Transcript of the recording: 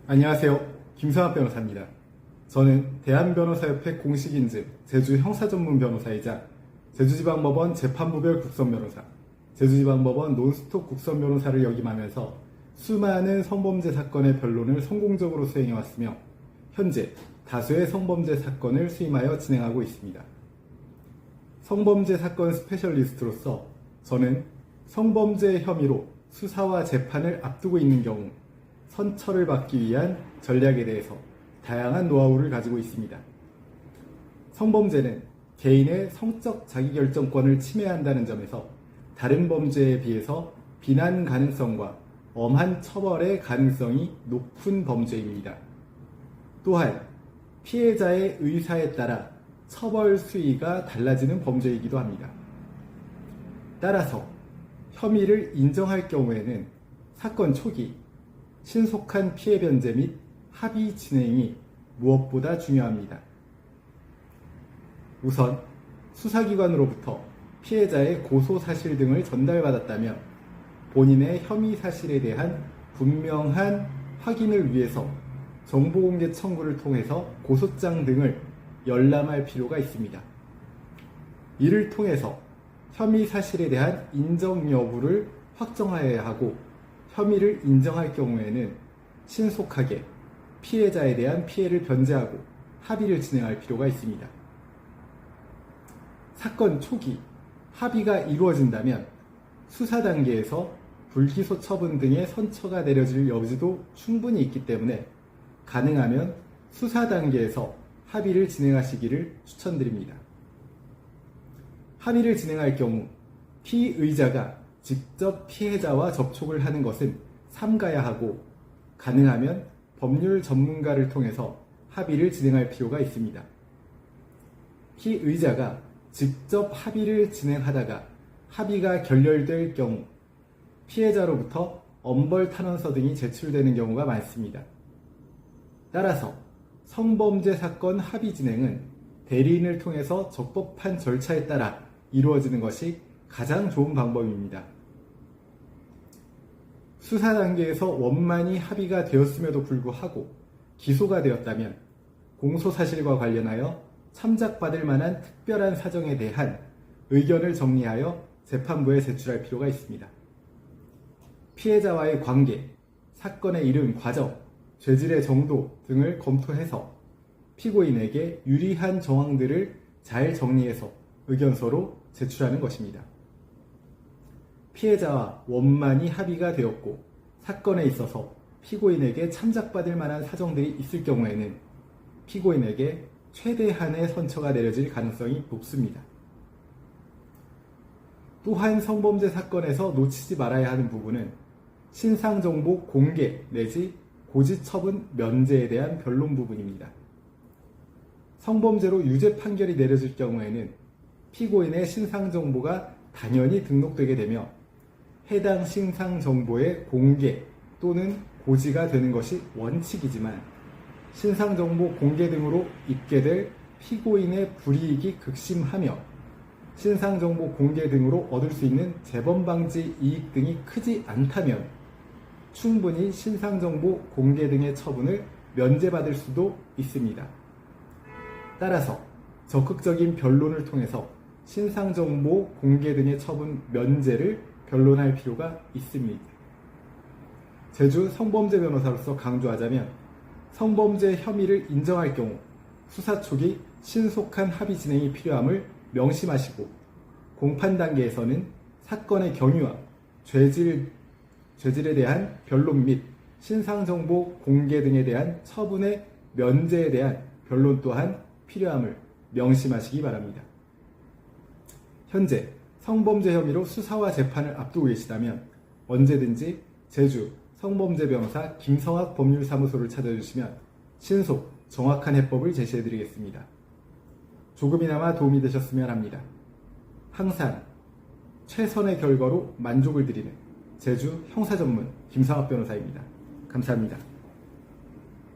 안녕하세요. 김성학 변호사입니다. 저는 대한변호사협회 공식인증 제주 형사전문변호사이자 제주지방법원 재판부별 국선변호사, 제주지방법원 논스톱 국선변호사를 역임하면서 수많은 성범죄 사건의 변론을 성공적으로 수행해왔으며 현재 다수의 성범죄 사건을 수임하여 진행하고 있습니다. 성범죄 사건 스페셜리스트로서 저는 성범죄 혐의로 수사와 재판을 앞두고 있는 경우 선처를 받기 위한 전략에 대해서 다양한 노하우를 가지고 있습니다. 성범죄는 개인의 성적 자기결정권을 침해한다는 점에서 다른 범죄에 비해서 비난 가능성과 엄한 처벌의 가능성이 높은 범죄입니다. 또한 피해자의 의사에 따라 처벌 수위가 달라지는 범죄이기도 합니다. 따라서 혐의를 인정할 경우에는 사건 초기 신속한 피해 변제 및 합의 진행이 무엇보다 중요합니다. 우선 수사기관으로부터 피해자의 고소 사실 등을 전달받았다면 본인의 혐의 사실에 대한 분명한 확인을 위해서 정보공개 청구를 통해서 고소장 등을 열람할 필요가 있습니다. 이를 통해서 혐의 사실에 대한 인정 여부를 확정하여야 하고 혐의를 인정할 경우에는 신속하게 피해자에 대한 피해를 변제하고 합의를 진행할 필요가 있습니다. 사건 초기 합의가 이루어진다면 수사 단계에서 불기소 처분 등의 선처가 내려질 여지도 충분히 있기 때문에 가능하면 수사 단계에서 합의를 진행하시기를 추천드립니다. 합의를 진행할 경우 피의자가 직접 피해자와 접촉을 하는 것은 삼가야 하고 가능하면 법률 전문가를 통해서 합의를 진행할 필요가 있습니다. 피의자가 직접 합의를 진행하다가 합의가 결렬될 경우 피해자로부터 엄벌탄원서 등이 제출되는 경우가 많습니다. 따라서 성범죄 사건 합의 진행은 대리인을 통해서 적법한 절차에 따라 이루어지는 것이 가장 좋은 방법입니다. 수사 단계에서 원만히 합의가 되었음에도 불구하고 기소가 되었다면 공소사실과 관련하여 참작받을 만한 특별한 사정에 대한 의견을 정리하여 재판부에 제출할 필요가 있습니다. 피해자와의 관계, 사건의 이름, 과정, 죄질의 정도 등을 검토해서 피고인에게 유리한 정황들을 잘 정리해서 의견서로 제출하는 것입니다. 피해자와 원만히 합의가 되었고 사건에 있어서 피고인에게 참작받을 만한 사정들이 있을 경우에는 피고인에게 최대한의 선처가 내려질 가능성이 높습니다. 또한 성범죄 사건에서 놓치지 말아야 하는 부분은 신상정보 공개 내지 고지처분 면제에 대한 변론 부분입니다. 성범죄로 유죄 판결이 내려질 경우에는 피고인의 신상정보가 당연히 등록되게 되며 해당 신상정보의 공개 또는 고지가 되는 것이 원칙이지만 신상정보 공개 등으로 입게 될 피고인의 불이익이 극심하며 신상정보 공개 등으로 얻을 수 있는 재범방지 이익 등이 크지 않다면 충분히 신상정보 공개 등의 처분을 면제받을 수도 있습니다. 따라서 적극적인 변론을 통해서 신상정보 공개 등의 처분 면제를 변론할 필요가 있습니다. 제주 성범죄 변호사로서 강조하자면 성범죄 혐의를 인정할 경우 수사 초기 신속한 합의 진행이 필요함을 명심하시고 공판 단계에서는 사건의 경위와 죄질에 대한 변론 및 신상정보 공개 등에 대한 처분의 면제에 대한 변론 또한 필요함을 명심하시기 바랍니다. 현재 성범죄 혐의로 수사와 재판을 앞두고 계시다면 언제든지 제주 성범죄 변호사 김성학 법률사무소를 찾아주시면 신속, 정확한 해법을 제시해드리겠습니다. 조금이나마 도움이 되셨으면 합니다. 항상 최선의 결과로 만족을 드리는 제주 형사전문 김성학 변호사입니다. 감사합니다.